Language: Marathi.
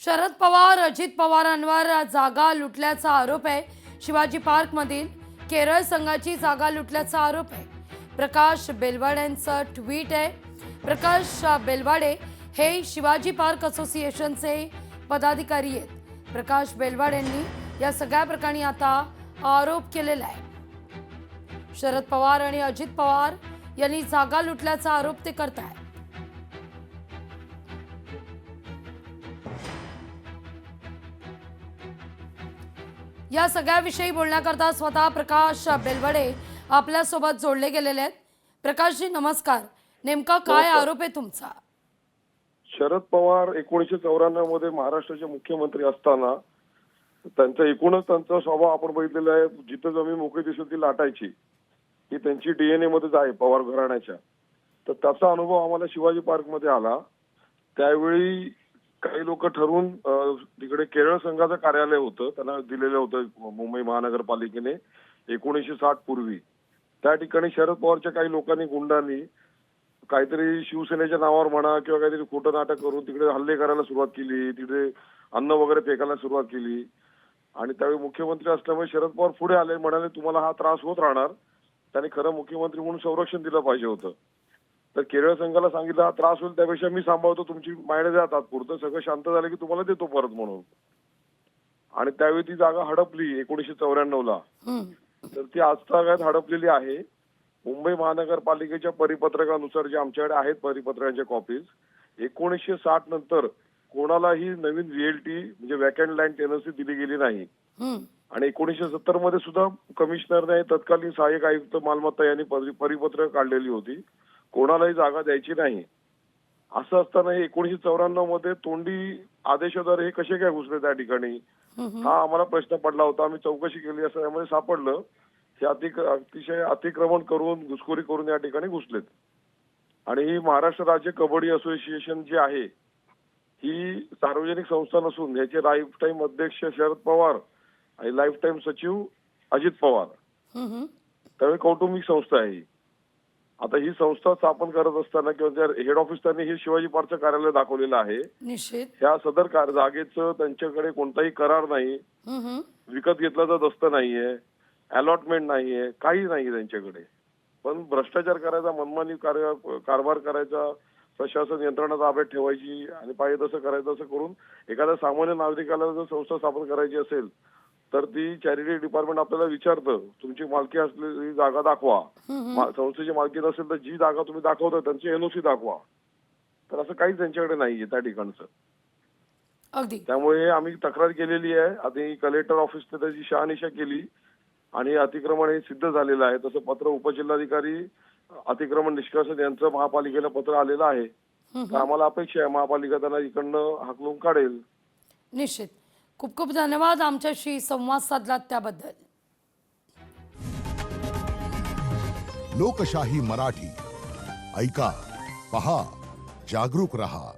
शरद पवार अजित पवारांवर जागा लुटल्याचा आरोप आहे। शिवाजी पार्क मधील केरळ संघाची जागा लुटल्याचा आरोप आहे। प्रकाश बेलवाडेंचं ट्विट आहे। प्रकाश बेलवाडे हे शिवाजी पार्क असोसिएशनचे पदाधिकारी आहेत। प्रकाश बेलवाडेंनी या सगळ्या प्रकरणी आता आरोप केलेला आहे। शरद पवार आणि अजित पवार यांनी जागा लुटल्याचा आरोप ते करतायत। या सगळ्याविषयी बोलण्याकरता स्वतः प्रकाश बेलवाडे आपल्या सोबत जोडले गेलेले आहेत। प्रकाश जी नमस्कार, नेमका काय आरोप आहे तुमचा? शरद पवार 1994 मध्ये महाराष्ट्राचे मुख्यमंत्री असताना त्यांचा एकूणच त्यांचा स्वभाव आपण बघितलेला आहे। जिथं जमीन मोकळी दिसेल ती लाटायची, ही त्यांची डीएनए मध्येच आहे पवार घराण्याच्या। तर त्याचा अनुभव आम्हाला शिवाजी पार्क मध्ये आला। त्यावेळी काही लोक ठरवून तिकडे केरळ संघाचं कार्यालय होतं, त्यांना दिलेलं होतं मुंबई महानगरपालिकेने 1960 पूर्वी। त्या ठिकाणी शरद पवारच्या काही लोकांनी, गुंडांनी काहीतरी शिवसेनेच्या नावावर म्हणा किंवा काहीतरी खोटं नाटक करून तिकडे हल्ले करायला सुरुवात केली, तिकडे अन्न वगैरे फेकायला सुरुवात केली। आणि त्यावेळी मुख्यमंत्री असल्यामुळे शरद पवार पुढे आले, म्हणाले तुम्हाला हा त्रास होत राहणार, त्यांनी खरं मुख्यमंत्री म्हणून संरक्षण दिलं पाहिजे होतं। तर केरळ संघाला सांगितलं हा त्रास होईल त्यापेक्षा मी सांभाळतो, तुमची मायने द्या तात्पुरतं, सगळं शांत झालं की तुम्हाला देतो परत म्हणून। आणि त्यावेळी ती जागा हडपली 1994 ला। तर ती आजतागायत हडपलेली आहे। मुंबई महानगरपालिकेच्या परिपत्रकानुसार जे आमच्याकडे आहेत परिपत्रकांच्या कॉपीज, 1960 नंतर कोणालाही नवीन व्हीएलटी म्हणजे वॅकंट लँड टेनन्सी दिली गेली नाही। आणि 1970 मध्ये सुद्धा कमिशनरने तत्कालीन सहाय्यक आयुक्त मालमत्ता यांनी परिपत्रक काढलेली होती, कोणालाही जागा द्यायची नाही। असं असताना 1994 मध्ये तोंडी आदेशाद्वारे हे कसे काय घुसले त्या ठिकाणी, हा आम्हाला प्रश्न पडला होता। आम्ही चौकशी केली असं यामध्ये सापडलं हे अतिशय अतिक्रमण करून घुसखोरी करून या ठिकाणी घुसलेत। आणि ही महाराष्ट्र राज्य कबड्डी असोसिएशन जी आहे ही सार्वजनिक संस्था नसून याचे लाईफ टाईम अध्यक्ष शरद पवार आणि लाईफ टाईम सचिव अजित पवार, त्यामुळे कौटुंबिक संस्था आहे। आता ही संस्था स्थापन करत असताना किंवा हेड ऑफिस त्यांनी हे शिवाजी पार्कचं कार्यालय दाखवलेलं आहे। निश्चित ह्या सदर जागेचं त्यांच्याकडे कोणताही करार नाही, विकत घेतल्याचं दस्त नाहीये, अलॉटमेंट नाहीये, काही नाहीये त्यांच्याकडे। पण भ्रष्टाचार करायचा, मनमानी कारभार करायचा, प्रशासन यंत्रणा ताब्यात ठेवायची आणि पाहिजे तसं करायचं, असं करून एखाद्या सामान्य नागरिकाला जर संस्था स्थापन करायची असेल तर ती चॅरिटी डिपार्टमेंट आपल्याला विचारतं तुमची मालकी असलेली जागा दाखवा। संस्थेची मालकी नसेल तर जी जागा तुम्ही दाखवता त्यांची एनओसी दाखवा। तर असं काहीच त्यांच्याकडे नाहीये त्या ठिकाणचं। अगदी त्यामुळे आम्ही तक्रार केलेली आहे, आधी कलेक्टर ऑफिसने त्याची शहानिशा केली आणि अतिक्रमण हे सिद्ध झालेलं आहे। तसं पत्र उपजिल्हाधिकारी अतिक्रमण निष्कासन यांचं महापालिकेला पत्र आलेलं आहे। तर आम्हाला अपेक्षा आहे महापालिका त्यांना इकडनं हाकलून काढेल। निश्चित, खूप खूप धन्यवाद आमच्याशी संवाद साधलात त्याबद्दल। लोकशाही मराठी ऐका, पहा, जागरूक रहा।